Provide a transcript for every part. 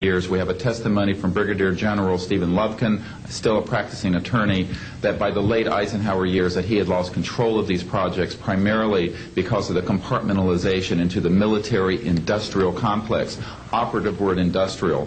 years. We have a testimony from Brigadier General Stephen Lufkin, still a practicing attorney, that by the late Eisenhower years that he had lost control of these projects primarily because of the compartmentalization into the military-industrial complex. Operative word industrial.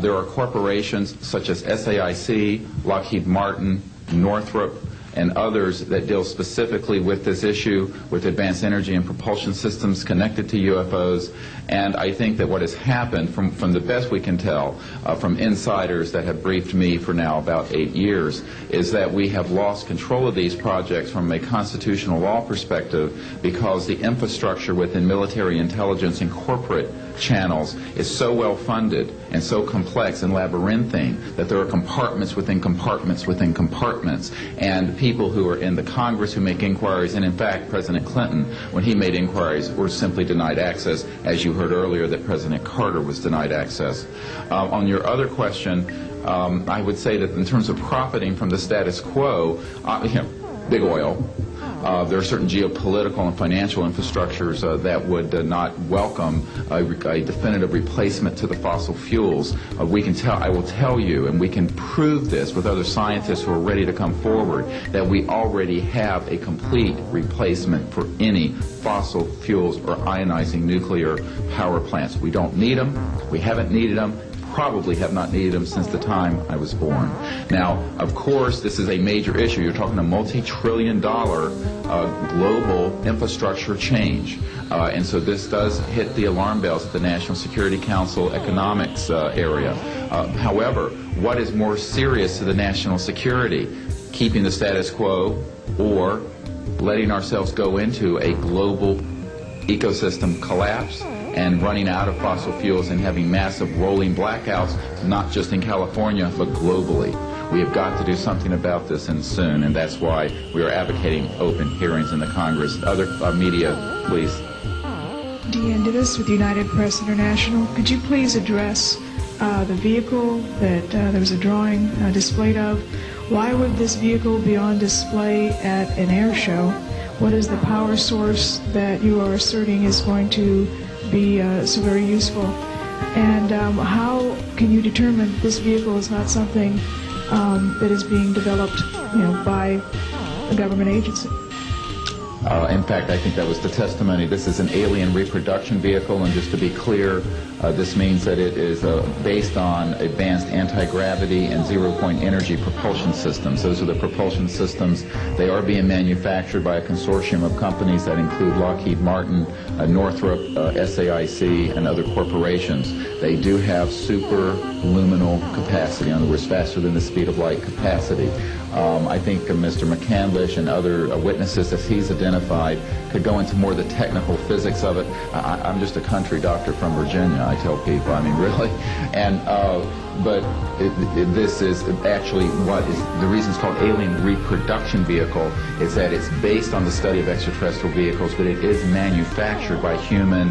There are corporations such as SAIC, Lockheed Martin, Northrop, and others that deal specifically with this issue, with advanced energy and propulsion systems connected to UFOs. And I think that what has happened, from the best we can tell, from insiders that have briefed me for now about 8 years, is that we have lost control of these projects from a constitutional law perspective because the infrastructure within military intelligence and corporate channels is so well funded and so complex and labyrinthine that there are compartments within compartments within compartments, and people who are in the Congress who make inquiries, and in fact President Clinton, when he made inquiries, were simply denied access, as you heard earlier that President Carter was denied access. On your other question, I would say that in terms of profiting from the status quo, big oil. There are certain geopolitical and financial infrastructures that would not welcome a definitive replacement to the fossil fuels. I will tell you, and we can prove this with other scientists who are ready to come forward, that we already have a complete replacement for any fossil fuels or ionizing nuclear power plants. We don't need them. We haven't needed them. Probably have not needed them since the time I was born. Now, of course, this is a major issue. You're talking a multi-trillion-dollar global infrastructure change. And so this does hit the alarm bells at the National Security Council economics area. However, what is more serious to the national security? Keeping the status quo or letting ourselves go into a global ecosystem collapse and running out of fossil fuels and having massive rolling blackouts, not just in California, but globally. We have got to do something about this, and soon, and that's why we are advocating open hearings in the Congress. Other media, please. Deanne Davis with United Press International. Could you please address the vehicle that there was a drawing displayed of? Why would this vehicle be on display at an air show? What is the power source that you are asserting is going to be so very useful? And how can you determine this vehicle is not something that is being developed, by a government agency? In fact, I think that was the testimony. This is an alien reproduction vehicle, and just to be clear, this means that it is based on advanced anti-gravity and zero-point energy propulsion systems. Those are the propulsion systems. They are being manufactured by a consortium of companies that include Lockheed Martin, Northrop, SAIC, and other corporations. They do have superluminal capacity, in other words, faster than the speed of light capacity. I think Mr. McCandlish and other witnesses that he's identified could go into more of the technical physics of it. I'm just a country doctor from Virginia, I tell people. I mean, really. And but this is actually what is the reason it's called alien reproduction vehicle is that it's based on the study of extraterrestrial vehicles, but it is manufactured by human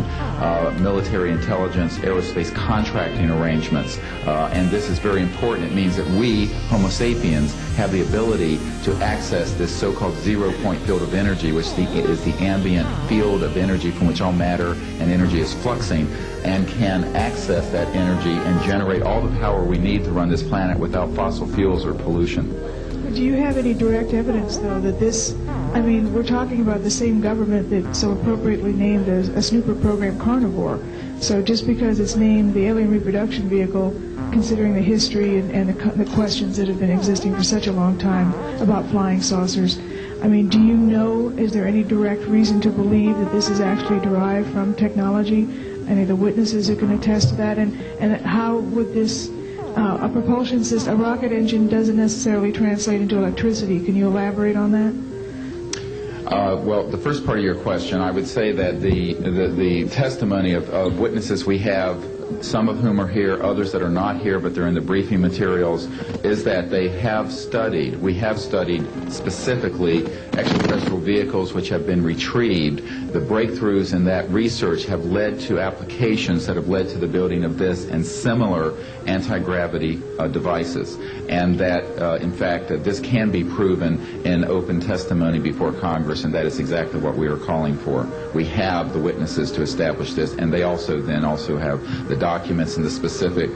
military intelligence, aerospace contracting arrangements. And this is very important. It means that we, Homo sapiens, have the ability to access this so-called zero-point field of energy, which is the ambient field of energy from which all matter and energy is fluxing, and can access that energy and generate all the power we need to run this planet without fossil fuels or pollution. Do you have any direct evidence, though, that this, I mean, we're talking about the same government that so appropriately named a snooper program Carnivore. So just because it's named the alien reproduction vehicle, considering the history and the questions that have been existing for such a long time about flying saucers, I mean, do you know, is there any direct reason to believe that this is actually derived from technology? Any of the witnesses who can attest to that? And how would this, a propulsion system, a rocket engine doesn't necessarily translate into electricity. Can you elaborate on that? Well, the first part of your question, I would say that the testimony of witnesses we have, some of whom are here, others that are not here, but they're in the briefing materials, is that we have studied specifically extraterrestrial vehicles which have been retrieved. The breakthroughs in that research have led to applications that have led to the building of this and similar anti-gravity devices. And that, in fact, this can be proven in open testimony before Congress, and that is exactly what we are calling for. We have the witnesses to establish this, and they also have the documents and the specific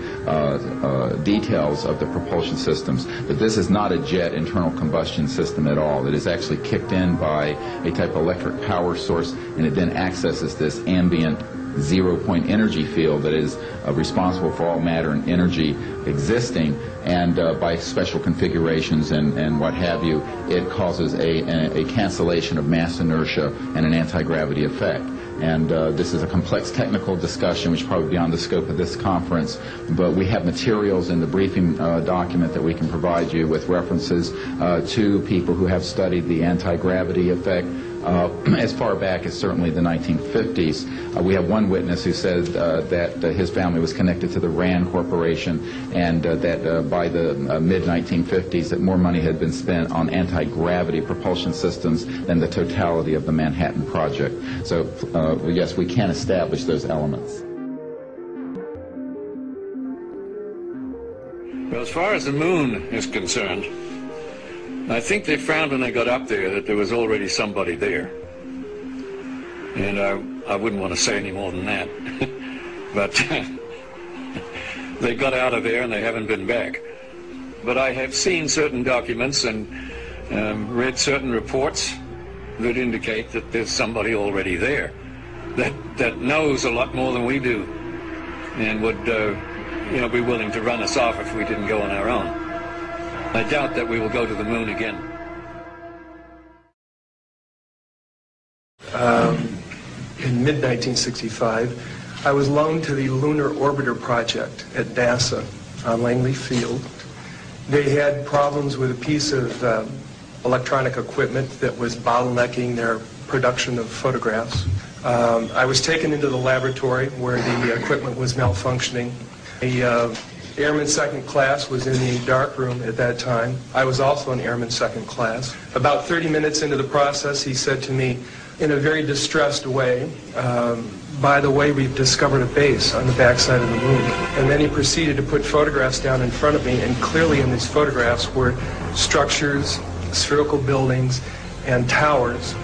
details of the propulsion systems. But this is not a jet internal combustion system at all. It is actually kicked in by a type of electric power source, and it then accesses this ambient zero-point energy field that is responsible for all matter and energy existing, and by special configurations and what have you, it causes a cancellation of mass inertia and an anti-gravity effect. And this is a complex technical discussion which is probably beyond the scope of this conference, but we have materials in the briefing document that we can provide you with references to people who have studied the anti-gravity effect as far back as certainly the 1950s. We have one witness who says that his family was connected to the RAND Corporation, and that by the mid-1950s that more money had been spent on anti-gravity propulsion systems than the totality of the Manhattan Project. So yes, we can establish those elements. Well, as far as the moon is concerned, I think they found when they got up there that there was already somebody there. And I wouldn't want to say any more than that. But they got out of there and they haven't been back. But I have seen certain documents and read certain reports that indicate that there's somebody already there that knows a lot more than we do and would be willing to run us off if we didn't go on our own. I doubt that we will go to the moon again. In mid-1965, I was loaned to the Lunar Orbiter Project at NASA on Langley Field. They had problems with a piece of electronic equipment that was bottlenecking their production of photographs. I was taken into the laboratory where the equipment was malfunctioning. The Airman Second Class was in the dark room at that time. I was also an Airman Second Class. About 30 minutes into the process, he said to me in a very distressed way, by the way, we've discovered a base on the backside of the moon. And then he proceeded to put photographs down in front of me, and clearly in these photographs were structures, spherical buildings, and towers.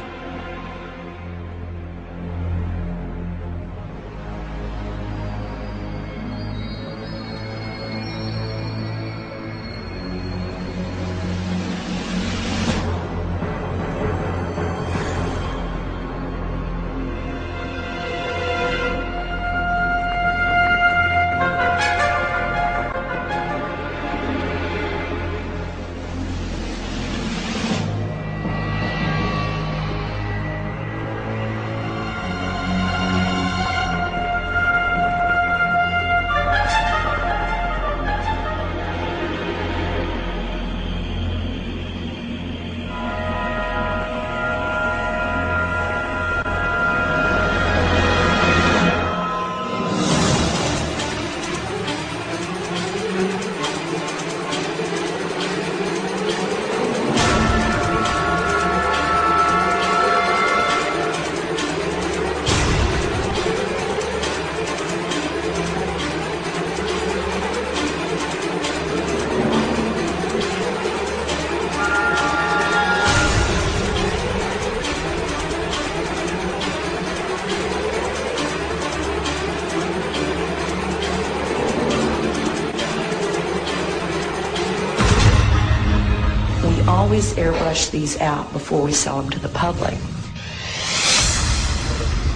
Always airbrush these out before we sell them to the public.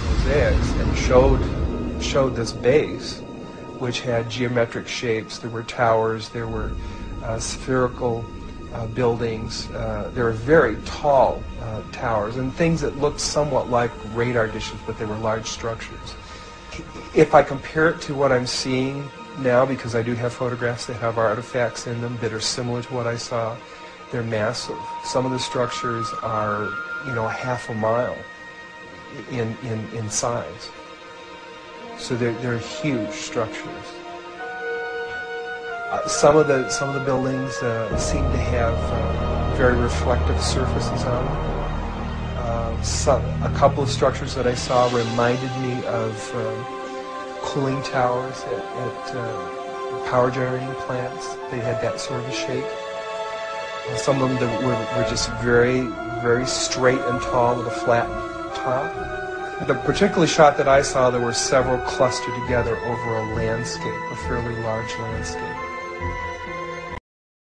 Mosaics and showed this base, which had geometric shapes. There were towers, there were spherical buildings, there were very tall towers and things that looked somewhat like radar dishes, but they were large structures. If I compare it to what I'm seeing now, because I do have photographs that have artifacts in them that are similar to what I saw, they're massive. Some of the structures are, half a mile in size. So they're huge structures. Some of the buildings seem to have very reflective surfaces on them. A couple of structures that I saw reminded me of cooling towers at power generating plants. They had that sort of a shape. Some of them were just very, very straight and tall with a flat top. The particular shot that I saw, there were several clustered together over a landscape, a fairly large landscape.